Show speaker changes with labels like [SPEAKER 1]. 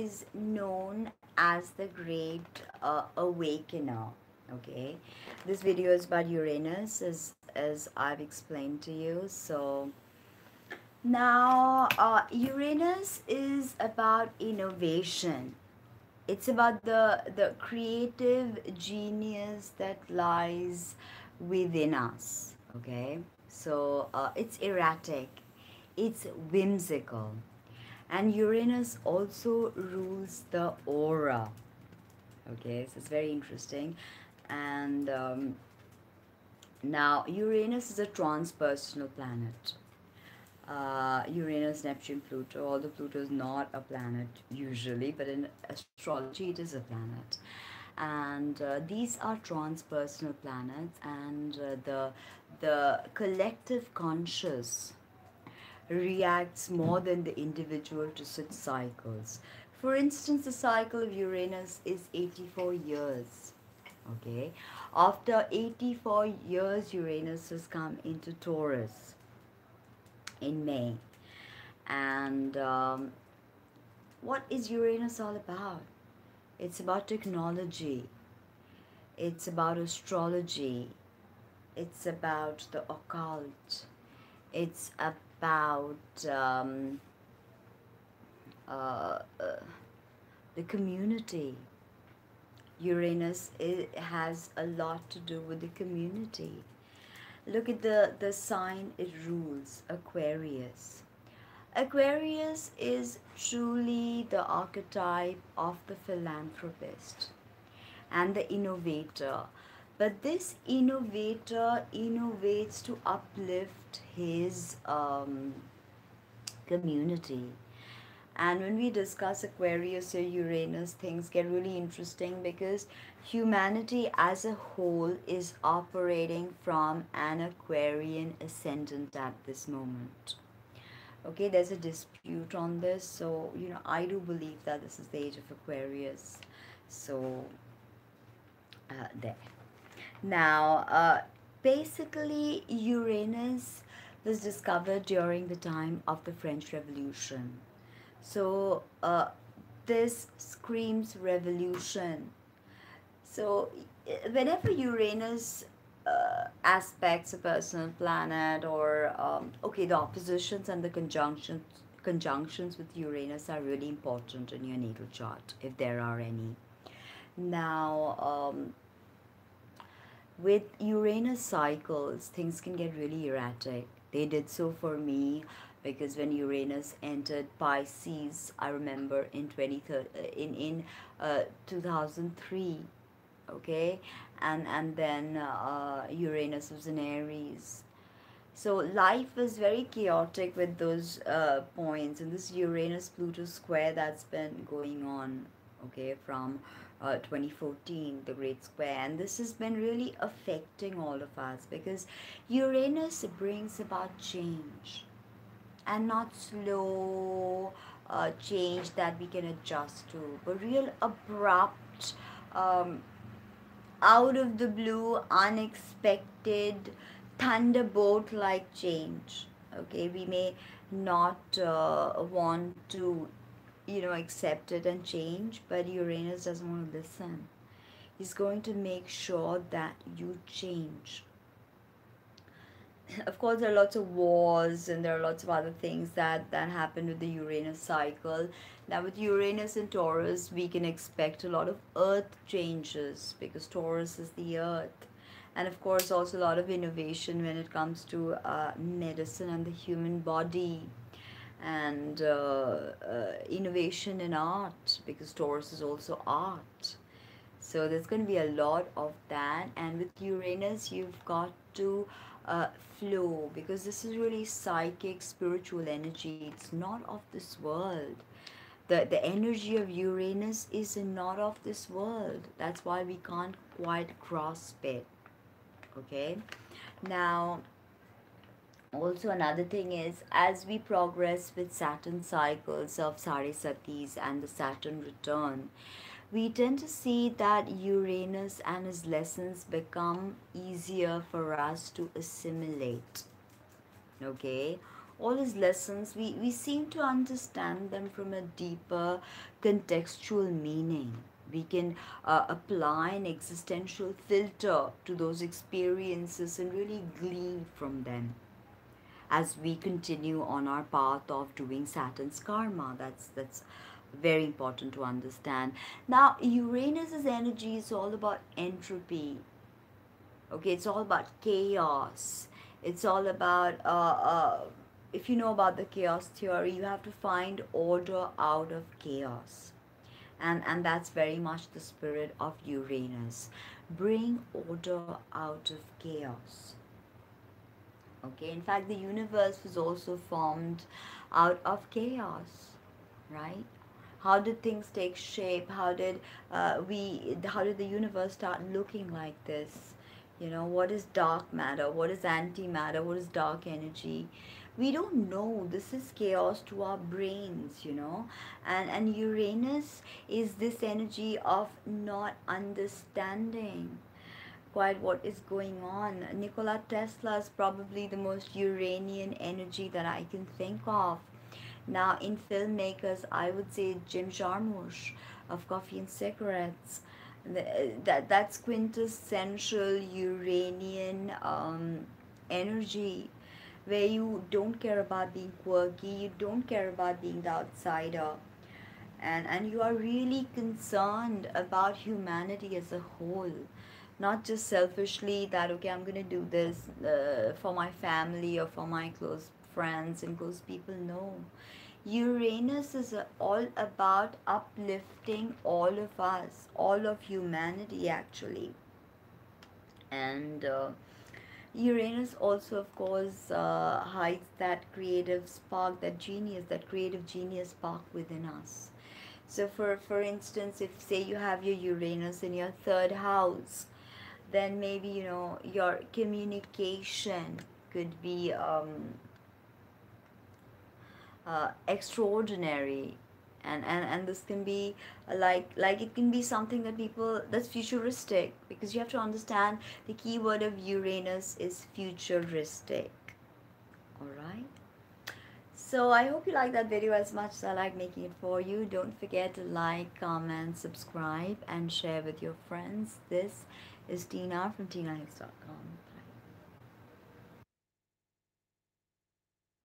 [SPEAKER 1] is known as the Great Awakener. Okay, this video is about Uranus, as I've explained to you. So now, Uranus is about innovation. It's about the creative genius that lies within us. Okay, so it's erratic, it's whimsical, and Uranus also rules the aura. Okay, so it's very interesting. And now Uranus is a transpersonal planet. Uranus, Neptune, Pluto, although Pluto is not a planet usually, but in astrology it is a planet. And these are transpersonal planets, and the collective conscious reacts more than the individual to such cycles. For instance, the cycle of Uranus is 84 years. Okay, after 84 years, Uranus has come into Taurus in May. And what is Uranus all about? It's about technology, it's about astrology, it's about the occult, it's about uh, uh, the community. Uranus has a lot to do with the community. Look at the sign it rules, Aquarius. Aquarius is truly the archetype of the philanthropist and the innovator. But this innovator innovates to uplift his community. And when we discuss Aquarius or Uranus, things get really interesting because humanity as a whole is operating from an Aquarian ascendant at this moment. Okay, there's a dispute on this, so I do believe that this is the age of Aquarius. So there. Now, basically, Uranus was discovered during the time of the French Revolution. So this screams revolution. So whenever Uranus aspects a personal planet, or okay, the oppositions and the conjunctions with Uranus are really important in your natal chart, if there are any. Now, with Uranus cycles, things can get really erratic. They did so for me because when Uranus entered Pisces, I remember in 2003, okay, and then Uranus was in Aries. So life was very chaotic with those points, and this Uranus Pluto square that's been going on, okay, from 2014, the Great Square, and this has been really affecting all of us because Uranus brings about change, and not slow change that we can adjust to, but real abrupt, um, out of the blue, unexpected, thunderbolt like change. Okay, we may not want to, accept it and change, but Uranus doesn't want to listen. He's going to make sure that you change. Of course, there are lots of wars and there are lots of other things that happen with the Uranus cycle. Now with Uranus and Taurus, we can expect a lot of earth changes because Taurus is the earth. And of course also a lot of innovation when it comes to medicine and the human body, and innovation in art, because Taurus is also art. So there's going to be a lot of that. And with Uranus, you've got to flow, because this is really psychic, spiritual energy. It's not of this world. The energy of Uranus is not of this world. That's why we can't quite grasp it. Okay. Now, also another thing is, as we progress with Saturn cycles of Sarisatis and the Saturn return, we tend to see that Uranus and his lessons become easier for us to assimilate. Okay, all his lessons, we seem to understand them from a deeper contextual meaning. We can apply an existential filter to those experiences and really glean from them as we continue on our path of doing Saturn's karma. That's very important to understand. Now, Uranus's energy is all about entropy. Okay, it's all about chaos. It's all about if you know about the chaos theory, you have to find order out of chaos. And that's very much the spirit of Uranus. Bring order out of chaos. Okay, in fact, the universe was also formed out of chaos, right? How did things take shape? How did the universe start looking like this? You know, what is dark matter? What is antimatter? What is dark energy? We don't know. This is chaos to our brains, you know. And Uranus is this energy of not understanding quite what is going on. Nikola Tesla is probably the most Uranian energy that I can think of. Now, in filmmakers, I would say Jim Jarmusch of Coffee and Cigarettes. That's quintessential Uranian energy, where you don't care about being quirky, you don't care about being the outsider, and you are really concerned about humanity as a whole, not just selfishly that okay, I'm gonna do this for my family or for my close friends and close people. No, Uranus is all about uplifting all of us, all of humanity actually. And Uranus also, of course, hides that creative spark, that creative genius spark within us. So, for instance, if say you have your Uranus in your third house, then maybe you know your communication could be extraordinary, and this can be like it can be something that people that's futuristic, because you have to understand the key word of Uranus is futuristic. All right, so I hope you like that video as much as I like making it for you. Don't forget to like, comment, subscribe, and share with your friends. This is Tina from TinaHicks.com.